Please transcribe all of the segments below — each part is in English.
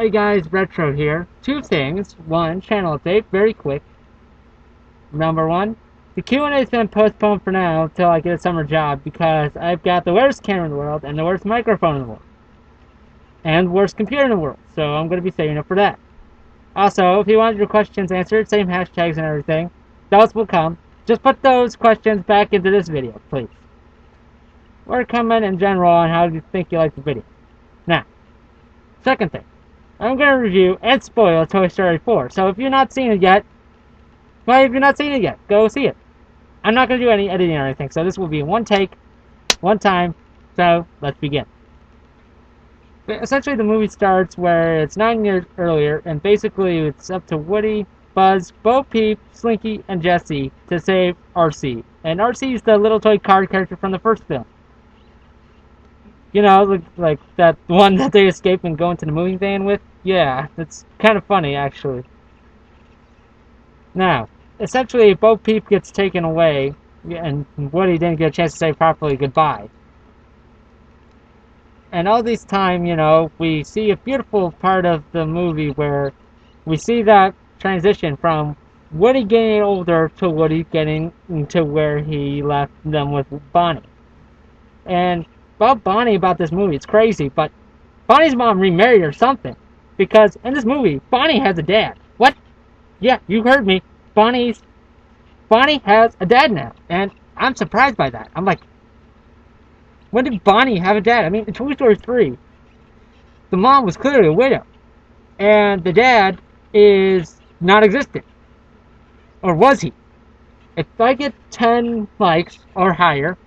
Hey guys, Retro here. Two things. One, channel update, very quick. Number one, the Q&A's been postponed for now until I get a summer job because I've got the worst camera in the world and the worst microphone in the world. And the worst computer in the world, so I'm going to be saving up for that. Also, if you want your questions answered, same hashtags and everything, those will come. Just put those questions back into this video, please. Or comment in general on how you think you like the video. Now, second thing. I'm going to review and spoil Toy Story 4. So if you've not seen it yet, go see it. I'm not going to do any editing or anything, so this will be one take, one time. So let's begin. But essentially, the movie starts where it's 9 years earlier, and basically it's up to Woody, Buzz, Bo Peep, Slinky, and Jessie to save RC. And RC is the little toy car character from the first film. You know, like that one that they escape and go into the moving van with? Yeah, it's kind of funny, actually. Now, essentially, Bo Peep gets taken away, and Woody didn't get a chance to say properly goodbye. And all this time, you know, we see a beautiful part of the movie where we see that transition from Woody getting older to Woody getting to where he left them with Bonnie. And about Bonnie about this movie, it's crazy, but Bonnie's mom remarried or something. Because in this movie, Bonnie has a dad. What? Yeah, you heard me. Bonnie has a dad now. And I'm surprised by that. I'm like, when did Bonnie have a dad? I mean, in Toy Story 3, the mom was clearly a widow. And the dad is non-existent. Or was he? If I get 10 likes or higher,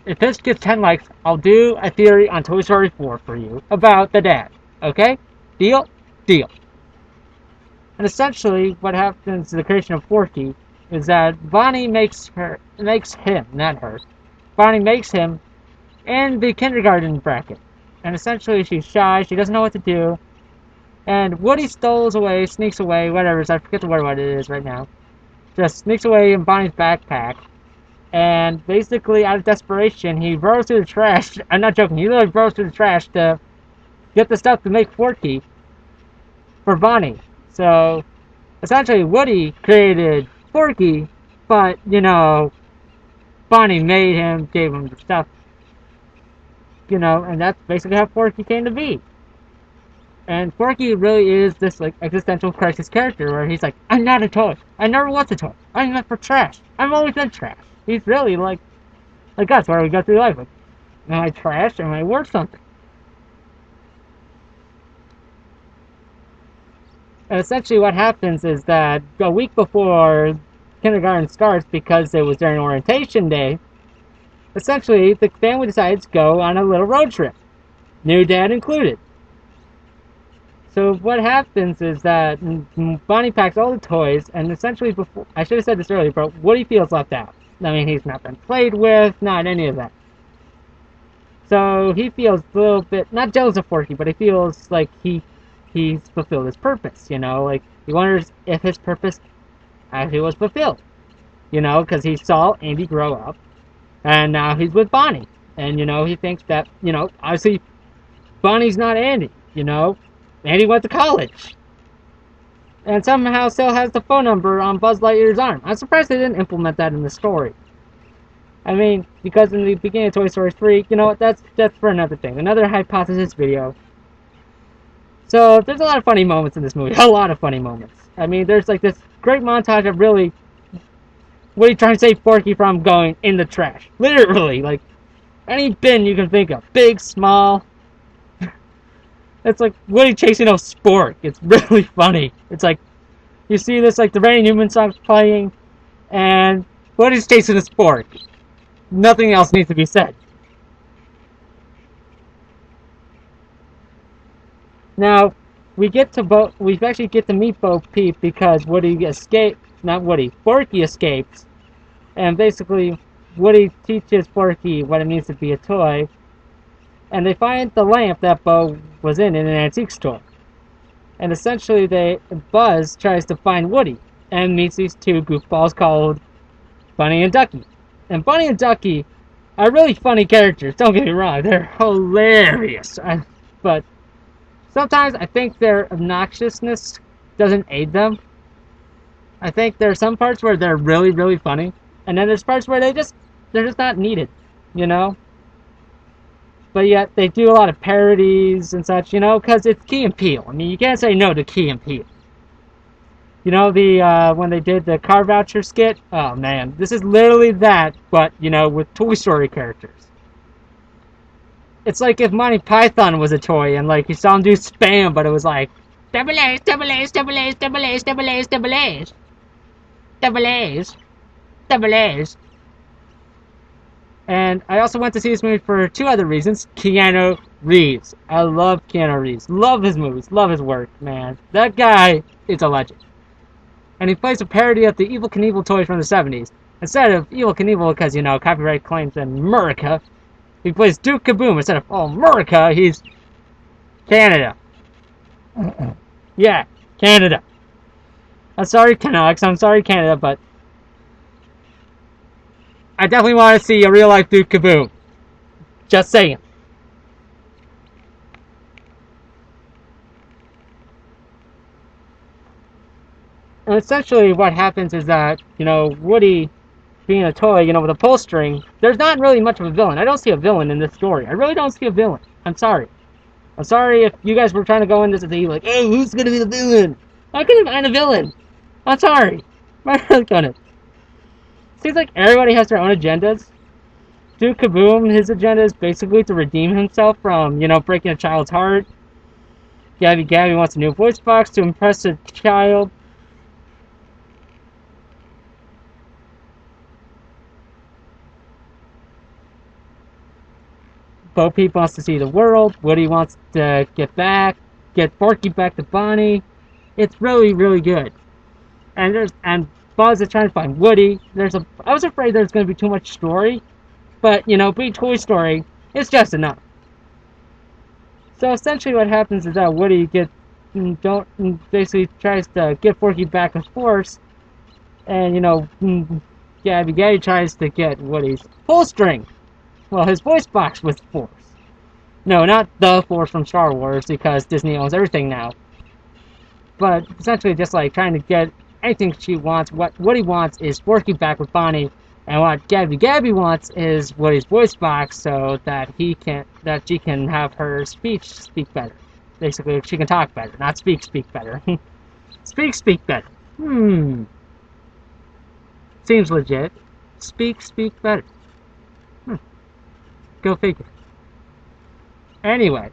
if this gets 10 likes, I'll do a theory on Toy Story 4 for you about the dad. Okay? Deal? Deal. And essentially, what happens to the creation of Forky is that Bonnie makes him, not her. Bonnie makes him in the kindergarten bracket. And essentially, she's shy, she doesn't know what to do. And Woody sneaks away, whatever, I forget the word what it is right now. Just sneaks away in Bonnie's backpack. And basically, out of desperation, he burrows through the trash. I'm not joking, he literally burrows through the trash to get the stuff to make Forky for Bonnie. So, essentially, Woody created Forky, but, you know, Bonnie made him, gave him the stuff. You know, and that's basically how Forky came to be. And Forky really is this, like, existential crisis character where he's like, I'm not a toy. I never was a toy. I'm meant for trash. I've always been trash. He's really like us, where we go through life. Like, am I trash? Am I worth something? And essentially what happens is that a week before kindergarten starts, because it was during orientation day, essentially the family decides to go on a little road trip. New dad included. So what happens is that Bonnie packs all the toys, and essentially before, I should have said this earlier, but Woody feels left out. I mean, he's not been played with, not any of that. So he feels a little bit, not jealous of Forky, but he feels like he's fulfilled his purpose, you know? Like, he wonders if his purpose actually was fulfilled, you know? Because he saw Andy grow up, and now he's with Bonnie. And, you know, he thinks that, you know, obviously, Bonnie's not Andy, you know? Andy went to college. And somehow still has the phone number on Buzz Lightyear's arm. I'm surprised they didn't implement that in the story. I mean, because in the beginning of Toy Story 3, you know what, that's for another thing. Another hypothesis video. So, there's a lot of funny moments in this movie. A lot of funny moments. I mean, there's like this great montage of really Woody trying to save Forky from going in the trash. Literally, like, any bin you can think of. Big, small. It's like Woody chasing a spork. It's really funny. It's like, you see this, like, the Randy Newman song's playing, and Woody's chasing a spork. Nothing else needs to be said. Now, we actually get to meet Bo Peep because Forky escapes, and basically, Woody teaches Forky what it means to be a toy, and they find the lamp that Bo was in an antique store. And essentially, Buzz tries to find Woody, and meets these two goofballs called Bunny and Ducky. And Bunny and Ducky are really funny characters, don't get me wrong, they're hilarious. But Sometimes I think their obnoxiousness doesn't aid them. I think there are some parts where they're really, really funny, and then there's parts where they're just not needed, you know. But yet they do a lot of parodies and such, you know, because it's Key and Peele. I mean, you can't say no to Key and Peele. You know, the when they did the car voucher skit. Oh man, this is literally that, but you know, with Toy Story characters. It's like if Monty Python was a toy and like you saw him do spam, but it was like double A's, double A's, double A's, double A's, double A's, double A's, double A's, double A's. And I also went to see this movie for two other reasons. Keanu Reeves. I love Keanu Reeves. Love his movies. Love his work, man. That guy is a legend. And he plays a parody of the Evel Knievel toys from the 70s. Instead of Evel Knievel, because, you know, copyright claims in America, he plays Duke Kaboom. Instead of, oh, America, he's Canada. Yeah, Canada. I'm sorry, Canucks. I'm sorry, Canada, but I definitely want to see a real-life Duke Kaboom. Just saying. And essentially what happens is that, you know, Woody being a toy, you know, with a pull string, there's not really much of a villain. I don't see a villain in this story. I really don't see a villain. I'm sorry. I'm sorry if you guys were trying to go into this like, oh, who's going to be the villain? I couldn't find a villain. I'm sorry. I'm really gonna. Seems like everybody has their own agendas. Duke Kaboom, his agenda is basically to redeem himself from, you know, breaking a child's heart. Gabby wants a new voice box to impress a child. Bo Peep wants to see the world. Woody wants to get Forky back to Bonnie. It's really, really good. And Buzz is trying to find Woody. I was afraid there's going to be too much story, but you know, being Toy Story, it's just enough. So essentially, what happens is that Woody basically tries to get Forky back with force, and you know, Gabby tries to get Woody's pull string. Well, his voice box with Force. No, not the Force from Star Wars, because Disney owns everything now. But essentially just like trying to get anything she wants. What Woody wants is Forky back with Bonnie, and what Gabby wants is Woody's voice box so that she can have her speak better. Basically, she can talk better, not speak better. speak better. Seems legit. Speak better. Go figure. Anyway,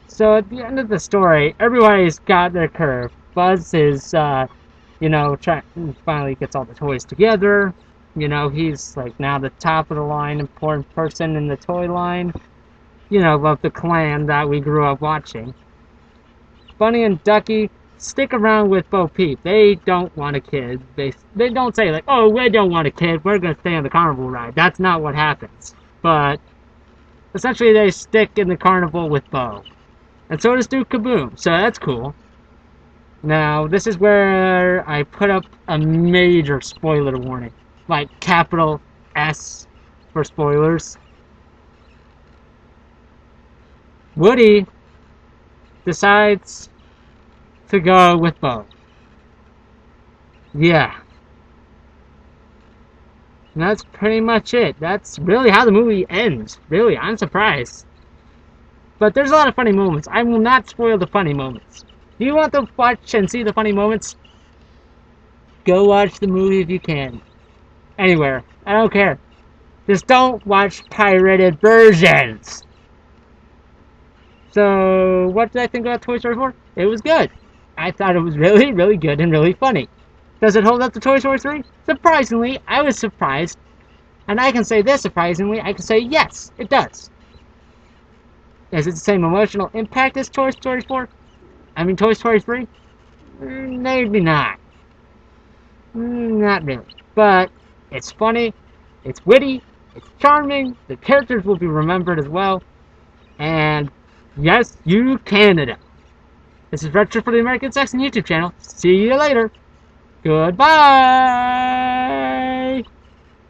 so at the end of the story, everybody's got their curve. Buzz is, you know, finally gets all the toys together. You know, he's like now the top of the line, important person in the toy line. You know, of the clan that we grew up watching. Bunny and Ducky stick around with Bo Peep. They don't want a kid. They don't say like, oh, we don't want a kid. We're gonna stay on the carnival ride. That's not what happens. But essentially, they stick in the carnival with Bo. And so does Duke Kaboom, so that's cool. Now, this is where I put up a major spoiler warning. Like, capital S for spoilers. Woody decides to go with Bo. Yeah. And that's pretty much it. That's really how the movie ends. Really, I'm surprised. But there's a lot of funny moments. I will not spoil the funny moments. Do you want to watch and see the funny moments? Go watch the movie if you can. Anywhere. I don't care. Just don't watch pirated versions. So, what did I think about Toy Story 4? It was good. I thought it was really, really good and really funny. Does it hold up to Toy Story 3? Surprisingly, I was surprised. And I can say this surprisingly, I can say yes, it does. Is it the same emotional impact as Toy Story 4? I mean, Toy Story 3? Maybe not. Not really. But it's funny, it's witty, it's charming, the characters will be remembered as well. And yes, you Canada. This is Retro for the American Saxon YouTube channel. See you later. Goodbye!